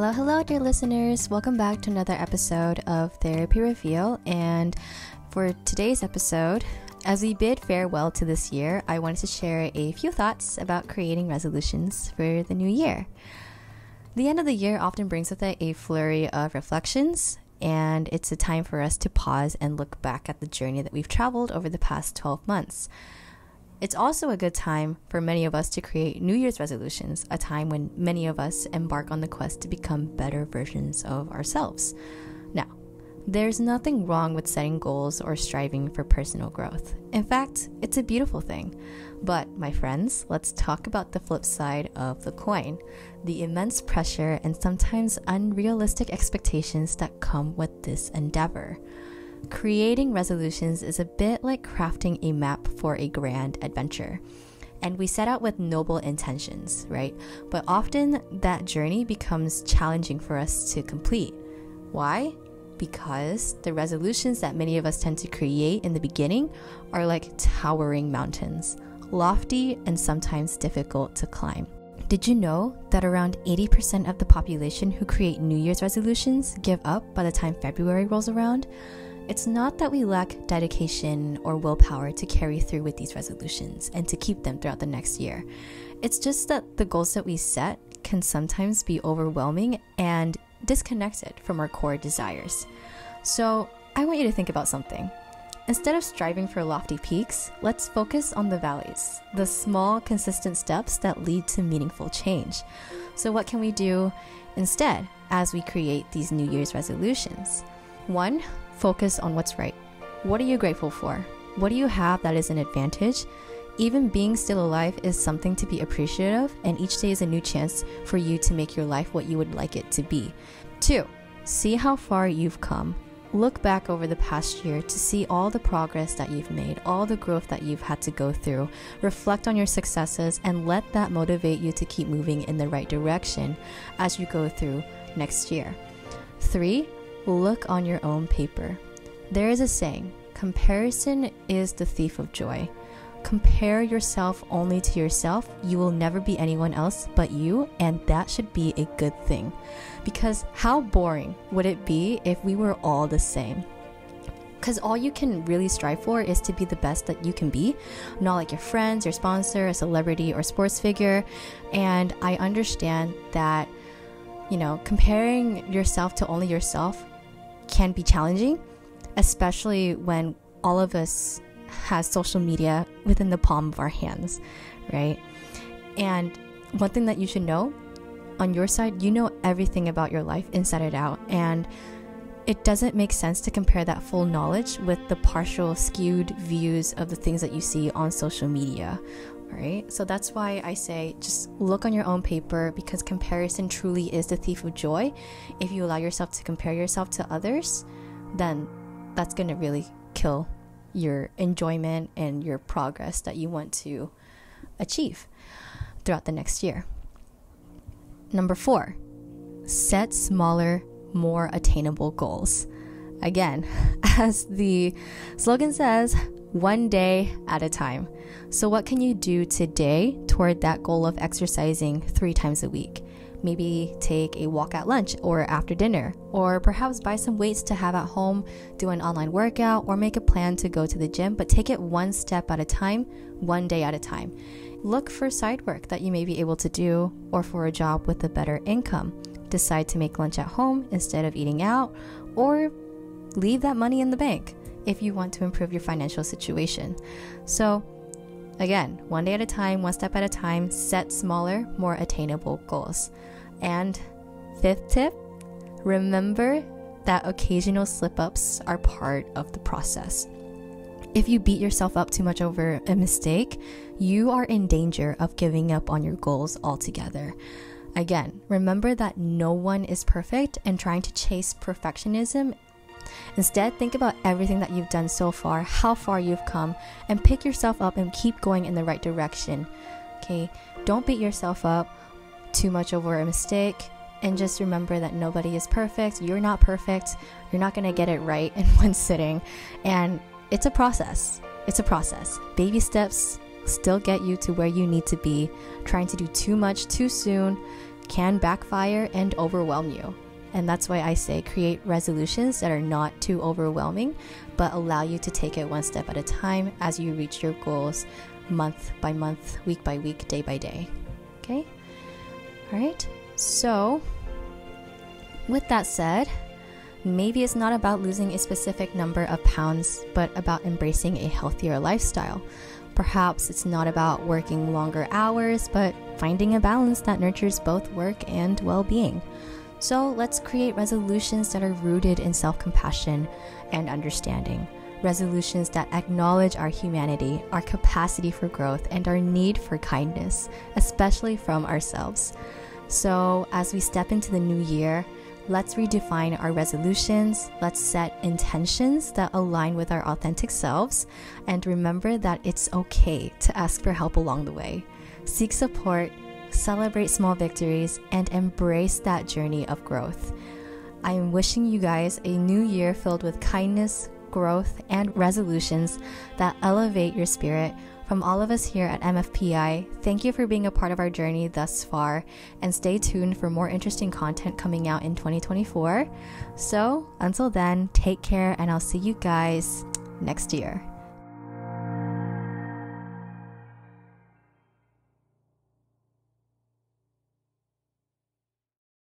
Hello, dear listeners. Welcome back to another episode of Therapy Reveal. And for today's episode, as we bid farewell to this year, I wanted to share a few thoughts about creating resolutions for the new year. The end of the year often brings with it a flurry of reflections, and it's a time for us to pause and look back at the journey that we've traveled over the past 12 months. It's also a good time for many of us to create New Year's resolutions, a time when many of us embark on the quest to become better versions of ourselves. Now, there's nothing wrong with setting goals or striving for personal growth. In fact, it's a beautiful thing. But, my friends, let's talk about the flip side of the coin, the immense pressure and sometimes unrealistic expectations that come with this endeavor. Creating resolutions is a bit like crafting a map for a grand adventure. And we set out with noble intentions, right? But often that journey becomes challenging for us to complete. Why? Because the resolutions that many of us tend to create in the beginning are like towering mountains, lofty and sometimes difficult to climb. Did you know that around 80% of the population who create New Year's resolutions give up by the time February rolls around? It's not that we lack dedication or willpower to carry through with these resolutions and to keep them throughout the next year. It's just that the goals that we set can sometimes be overwhelming and disconnected from our core desires. So I want you to think about something. Instead of striving for lofty peaks, let's focus on the valleys, the small, consistent steps that lead to meaningful change. So what can we do instead as we create these New Year's resolutions? 1, focus on what's right. What are you grateful for? What do you have that is an advantage? Even being still alive is something to be appreciative, and each day is a new chance for you to make your life what you would like it to be. 2, see how far you've come. Look back over the past year to see all the progress that you've made, all the growth that you've had to go through. Reflect on your successes and let that motivate you to keep moving in the right direction as you go through next year. 3, look on your own paper. There is a saying, comparison is the thief of joy. Compare yourself only to yourself. You will never be anyone else but you, and that should be a good thing. Because how boring would it be if we were all the same? Because all you can really strive for is to be the best that you can be, not like your friends, your sponsor, a celebrity, or sports figure. And I understand that, comparing yourself to only yourself can be challenging, especially when all of us has social media within the palm of our hands, right? And one thing that you should know, on your side, you know everything about your life inside and out, and it doesn't make sense to compare that full knowledge with the partial skewed views of the things that you see on social media, right? So that's why I say just look on your own paper, because comparison truly is the thief of joy. If you allow yourself to compare yourself to others, then that's going to really kill your enjoyment and your progress that you want to achieve throughout the next year. Number 4, set smaller, more attainable goals. Again, as the slogan says, one day at a time. So what can you do today toward that goal of exercising 3 times a week? Maybe take a walk at lunch or after dinner, or perhaps buy some weights to have at home, do an online workout, or make a plan to go to the gym, but take it one step at a time, one day at a time. Look for side work that you may be able to do, or for a job with a better income. Decide to make lunch at home instead of eating out, or leave that money in the bank if you want to improve your financial situation. So again, one day at a time, one step at a time, set smaller, more attainable goals. And 5th tip, remember that occasional slip-ups are part of the process. If you beat yourself up too much over a mistake, you are in danger of giving up on your goals altogether. Again, remember that no one is perfect, and trying to chase perfectionism. Instead, think about everything that you've done so far, how far you've come, and pick yourself up and keep going in the right direction. Okay? Don't beat yourself up too much over a mistake, and just remember that nobody is perfect. You're not perfect. You're not going to get it right in one sitting. And it's a process. Baby steps still get you to where you need to be. Trying to do too much too soon can backfire and overwhelm you. And that's why I say create resolutions that are not too overwhelming, but allow you to take it one step at a time as you reach your goals month by month, week by week, day by day. Okay? All right. So, with that said, maybe it's not about losing a specific number of pounds, but about embracing a healthier lifestyle. Perhaps it's not about working longer hours, but finding a balance that nurtures both work and well-being. So let's create resolutions that are rooted in self-compassion and understanding. Resolutions that acknowledge our humanity, our capacity for growth, and our need for kindness, especially from ourselves. So as we step into the new year, let's redefine our resolutions, let's set intentions that align with our authentic selves, and remember that it's okay to ask for help along the way. Seek support, celebrate small victories, and embrace that journey of growth. I am wishing you guys a new year filled with kindness, growth, and resolutions that elevate your spirit. From all of us here at MFPI, thank you for being a part of our journey thus far, and stay tuned for more interesting content coming out in 2024. So, until then, take care, and I'll see you guys next year.